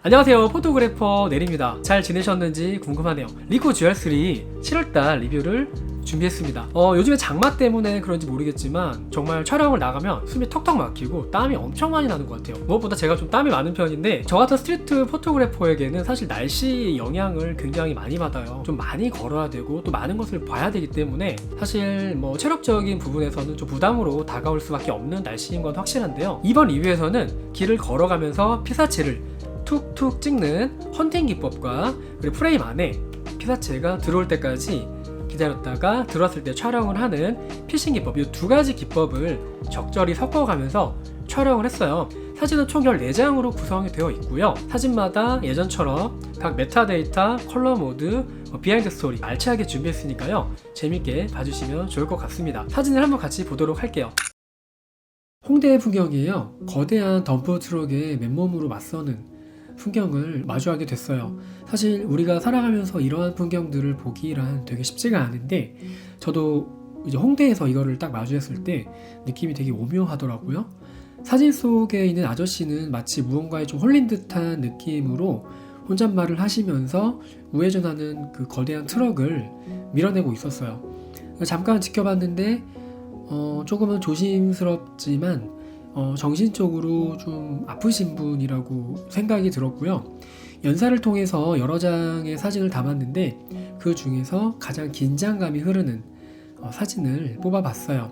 안녕하세요, 포토그래퍼 내리입니다. 잘 지내셨는지 궁금하네요. 리코 GR3 7월달 리뷰를 준비했습니다. 요즘에 장마 때문에 그런지 모르겠지만 정말 촬영을 나가면 숨이 턱턱 막히고 땀이 엄청 많이 나는 것 같아요. 무엇보다 제가 좀 땀이 많은 편인데 저 같은 스트리트 포토그래퍼에게는 사실 날씨 영향을 굉장히 많이 받아요. 좀 많이 걸어야 되고 또 많은 것을 봐야 되기 때문에 사실 뭐 체력적인 부분에서는 좀 부담으로 다가올 수밖에 없는 날씨인 건 확실한데요. 이번 리뷰에서는 길을 걸어가면서 피사체를 툭툭 찍는 헌팅 기법과 그리고 프레임 안에 피사체가 들어올 때까지 기다렸다가 들어왔을 때 촬영을 하는 피싱 기법, 이 두 가지 기법을 적절히 섞어가면서 촬영을 했어요. 사진은 총 14장으로 구성이 되어 있고요. 사진마다 예전처럼 각 메타데이터, 컬러 모드, 비하인드 스토리 알차게 준비했으니까요. 재밌게 봐주시면 좋을 것 같습니다. 사진을 한번 같이 보도록 할게요. 홍대의 풍경이에요. 거대한 덤프 트럭에 맨몸으로 맞서는 풍경을 마주하게 됐어요. 사실 우리가 살아가면서 이러한 풍경들을 보기란 되게 쉽지가 않은데 저도 이제 홍대에서 이거를 딱 마주했을 때 느낌이 되게 오묘하더라고요. 사진 속에 있는 아저씨는 마치 무언가에 좀 홀린 듯한 느낌으로 혼잣말을 하시면서 우회전하는 그 거대한 트럭을 밀어내고 있었어요. 잠깐 지켜봤는데 조금은 조심스럽지만 정신적으로 좀 아프신 분이라고 생각이 들었고요. 연사를 통해서 여러 장의 사진을 담았는데 그 중에서 가장 긴장감이 흐르는 사진을 뽑아봤어요.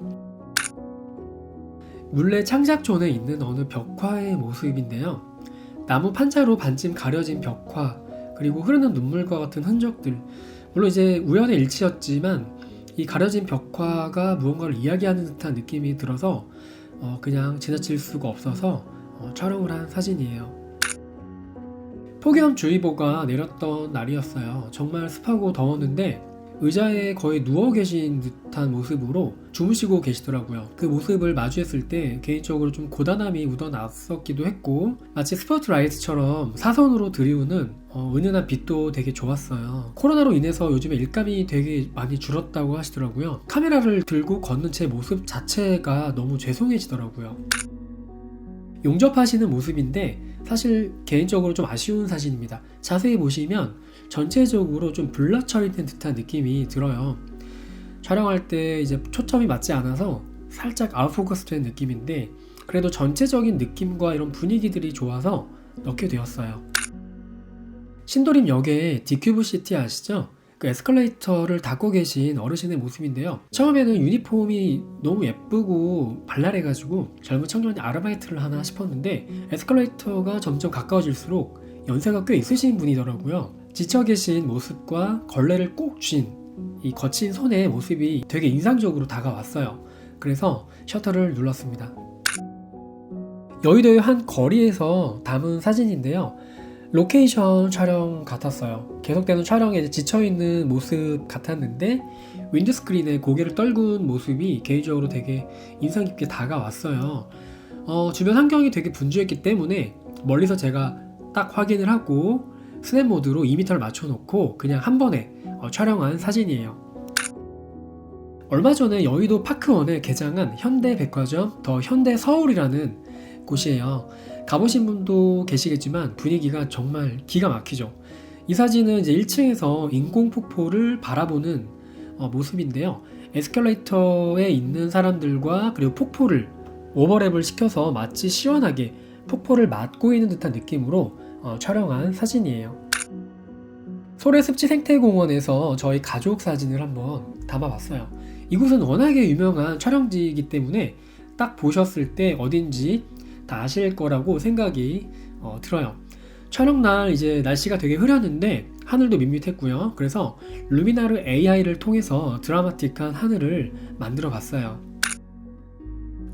물레 창작촌에 있는 어느 벽화의 모습인데요. 나무 판자로 반쯤 가려진 벽화, 그리고 흐르는 눈물과 같은 흔적들. 물론 이제 우연의 일치였지만 이 가려진 벽화가 무언가를 이야기하는 듯한 느낌이 들어서 그냥 지나칠 수가 없어서 촬영을 한 사진이에요. 폭염주의보가 내렸던 날이었어요. 정말 습하고 더웠는데 의자에 거의 누워 계신 듯한 모습으로 주무시고 계시더라고요. 그 모습을 마주했을 때 개인적으로 좀 고단함이 묻어났었기도 했고 마치 스포트라이트처럼 사선으로 들이우는 은은한 빛도 되게 좋았어요. 코로나로 인해서 요즘에 일감이 되게 많이 줄었다고 하시더라고요. 카메라를 들고 걷는 제 모습 자체가 너무 죄송해지더라고요. 용접하시는 모습인데 사실 개인적으로 좀 아쉬운 사진입니다. 자세히 보시면 전체적으로 좀 블러 처리된 듯한 느낌이 들어요. 촬영할 때 이제 초점이 맞지 않아서 살짝 아웃포커스 된 느낌인데 그래도 전체적인 느낌과 이런 분위기들이 좋아서 넣게 되었어요. 신도림역에 디큐브시티 아시죠? 그 에스컬레이터를 닦고 계신 어르신의 모습인데요. 처음에는 유니폼이 너무 예쁘고 발랄해가지고 젊은 청년이 아르바이트를 하나 싶었는데 에스컬레이터가 점점 가까워질수록 연세가 꽤 있으신 분이더라고요. 지쳐 계신 모습과 걸레를 꼭 쥔 이 거친 손의 모습이 되게 인상적으로 다가왔어요. 그래서 셔터를 눌렀습니다. 여의도의 한 거리에서 담은 사진인데요. 로케이션 촬영 같았어요. 계속되는 촬영에 지쳐있는 모습 같았는데 윈드스크린에 고개를 떨군 모습이 개인적으로 되게 인상 깊게 다가왔어요. 주변 환경이 되게 분주했기 때문에 멀리서 제가 딱 확인을 하고 스냅 모드로 2m를 맞춰놓고 그냥 한 번에 촬영한 사진이에요. 얼마 전에 여의도 파크원에 개장한 현대백화점 더 현대서울이라는 곳이에요. 가보신 분도 계시겠지만 분위기가 정말 기가 막히죠. 이 사진은 이제 1층에서 인공폭포를 바라보는 모습인데요. 에스컬레이터에 있는 사람들과 그리고 폭포를 오버랩을 시켜서 마치 시원하게 폭포를 맞고 있는 듯한 느낌으로 촬영한 사진이에요. 소래습지 생태공원에서 저희 가족 사진을 한번 담아봤어요. 이곳은 워낙에 유명한 촬영지이기 때문에 딱 보셨을 때 어딘지 다 아실 거라고 생각이 들어요. 촬영날 이제 날씨가 되게 흐렸는데 하늘도 밋밋했고요. 그래서 루미나르 AI를 통해서 드라마틱한 하늘을 만들어 봤어요.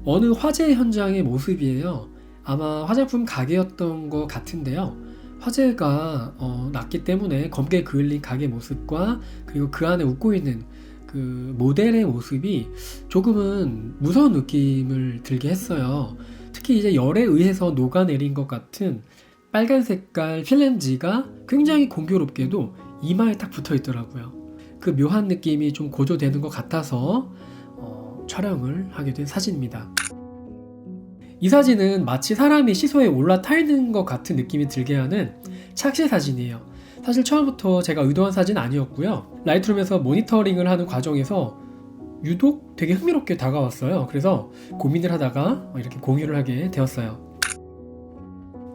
어느 화재 현장의 모습이에요. 아마 화장품 가게였던 것 같은데요. 화재가 났기 때문에 검게 그을린 가게 모습과 그리고 그 안에 웃고 있는 그 모델의 모습이 조금은 무서운 느낌을 들게 했어요. 특히 이제 열에 의해서 녹아내린 것 같은 빨간 색깔 필름지가 굉장히 공교롭게도 이마에 딱 붙어 있더라고요. 그 묘한 느낌이 좀 고조되는 것 같아서 촬영을 하게 된 사진입니다. 이 사진은 마치 사람이 시소에 올라타 있는 것 같은 느낌이 들게 하는 착시 사진이에요. 사실 처음부터 제가 의도한 사진 아니었고요. 라이트룸에서 모니터링을 하는 과정에서 유독 되게 흥미롭게 다가왔어요. 그래서 고민을 하다가 이렇게 공유를 하게 되었어요.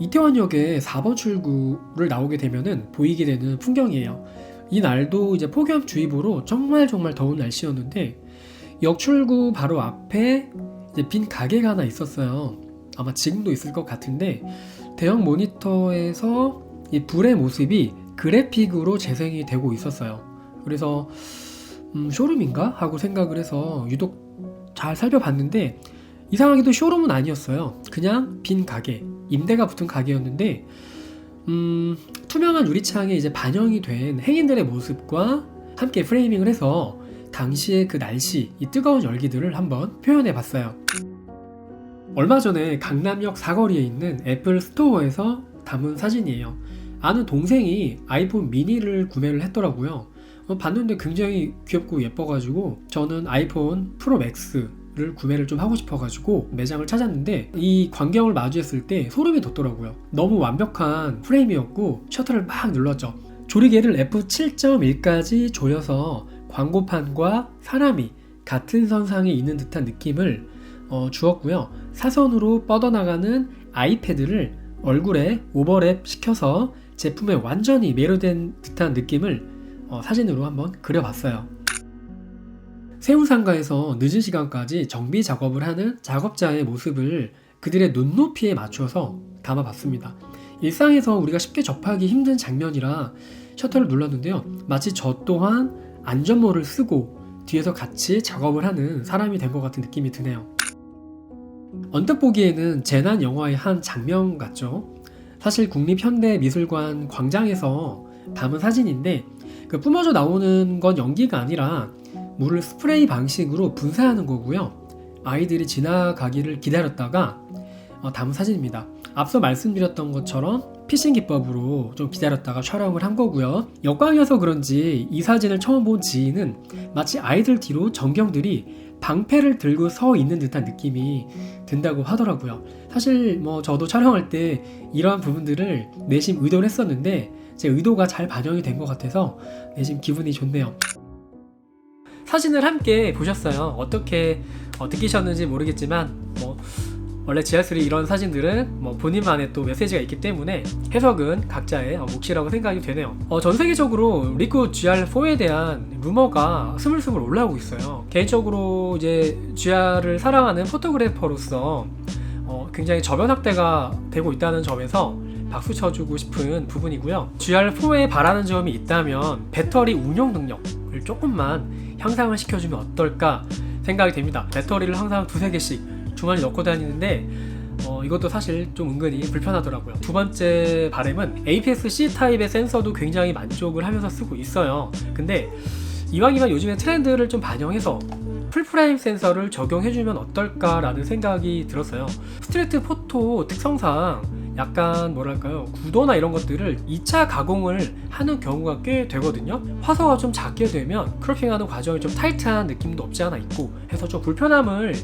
이태원역에 4번 출구를 나오게 되면은 보이게 되는 풍경이에요. 이 날도 이제 폭염주의보로 정말 더운 날씨였는데 역 출구 바로 앞에 이제 빈 가게가 하나 있었어요. 아마 지금도 있을 것 같은데 대형 모니터에서 이 불의 모습이 그래픽으로 재생이 되고 있었어요. 그래서 쇼룸인가? 하고 생각을 해서 유독 잘 살펴봤는데 이상하게도 쇼룸은 아니었어요. 그냥 빈 가게, 임대가 붙은 가게였는데 투명한 유리창에 이제 반영이 된 행인들의 모습과 함께 프레이밍을 해서 당시의 그 날씨, 이 뜨거운 열기들을 한번 표현해 봤어요. 얼마 전에 강남역 사거리에 있는 애플 스토어에서 담은 사진이에요. 아는 동생이 아이폰 미니를 구매를 했더라고요. 봤는데 굉장히 귀엽고 예뻐가지고 저는 아이폰 프로 맥스를 구매를 좀 하고 싶어가지고 매장을 찾았는데 이 광경을 마주했을 때 소름이 돋더라고요. 너무 완벽한 프레임이었고 셔터를 막 눌렀죠. 조리개를 f7.1까지 조여서 광고판과 사람이 같은 선상에 있는 듯한 느낌을 주었고요. 사선으로 뻗어나가는 아이패드를 얼굴에 오버랩 시켜서 제품에 완전히 매료된 듯한 느낌을 사진으로 한번 그려봤어요. 세운상가에서 늦은 시간까지 정비 작업을 하는 작업자의 모습을 그들의 눈높이에 맞춰서 담아봤습니다. 일상에서 우리가 쉽게 접하기 힘든 장면이라 셔터를 눌렀는데요. 마치 저 또한 안전모를 쓰고 뒤에서 같이 작업을 하는 사람이 된 것 같은 느낌이 드네요. 언뜻 보기에는 재난 영화의 한 장면 같죠? 사실 국립현대미술관 광장에서 담은 사진인데 그 뿜어져 나오는 건 연기가 아니라 물을 스프레이 방식으로 분사하는 거고요. 아이들이 지나가기를 기다렸다가 담은 사진입니다. 앞서 말씀드렸던 것처럼 피싱 기법으로 좀 기다렸다가 촬영을 한 거고요. 역광이어서 그런지 이 사진을 처음 본 지인은 마치 아이들 뒤로 전경들이 방패를 들고 서 있는 듯한 느낌이 든다고 하더라고요. 사실 저도 촬영할 때 이러한 부분들을 내심 의도를 했었는데 제 의도가 잘 반영이 된 것 같아서 내심 기분이 좋네요. 사진을 함께 보셨어요. 어떻게 느끼셨는지 모르겠지만 원래 GR3 이런 사진들은 본인만의 또 메시지가 있기 때문에 해석은 각자의 몫이라고 생각이 되네요. 전 세계적으로 리코 GR4에 대한 루머가 스물스물 올라오고 있어요. 개인적으로 이제 GR을 사랑하는 포토그래퍼로서 굉장히 저변 확대가 되고 있다는 점에서 박수 쳐주고 싶은 부분이고요. GR4에 바라는 점이 있다면 배터리 운용 능력을 조금만 향상을 시켜주면 어떨까 생각이 됩니다. 배터리를 항상 2-3개씩 주머니 넣고 다니는데 이것도 사실 좀 은근히 불편하더라고요. 두 번째 바램은 APS-C 타입의 센서도 굉장히 만족을 하면서 쓰고 있어요. 근데 이왕이면 요즘에 트렌드를 좀 반영해서 풀프레임 센서를 적용해주면 어떨까라는 생각이 들었어요. 스트리트 포토 특성상 약간 구도나 이런 것들을 2차 가공을 하는 경우가 꽤 되거든요. 화소가 좀 작게 되면 크로핑하는 과정이 좀 타이트한 느낌도 없지 않아 있고 해서 좀 불편함을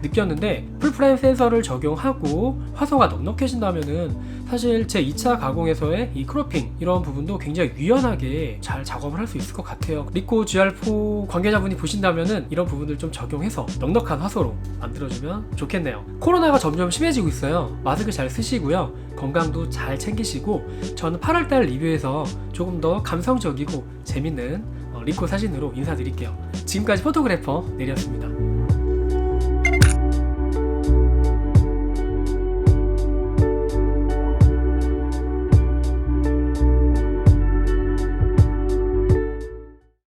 느꼈는데 풀프레임 센서를 적용하고 화소가 넉넉해진다면은 사실 제 2차 가공에서의 이 크로핑 이런 부분도 굉장히 유연하게 잘 작업을 할 수 있을 것 같아요. 리코 GR4 관계자분이 보신다면은 이런 부분들 좀 적용해서 넉넉한 화소로 만들어주면 좋겠네요. 코로나가 점점 심해지고 있어요. 마스크 잘 쓰시고요. 건강도 잘 챙기시고 저는 8월달 리뷰에서 조금 더 감성적이고 재밌는 리코 사진으로 인사드릴게요. 지금까지 포토그래퍼 내리였습니다.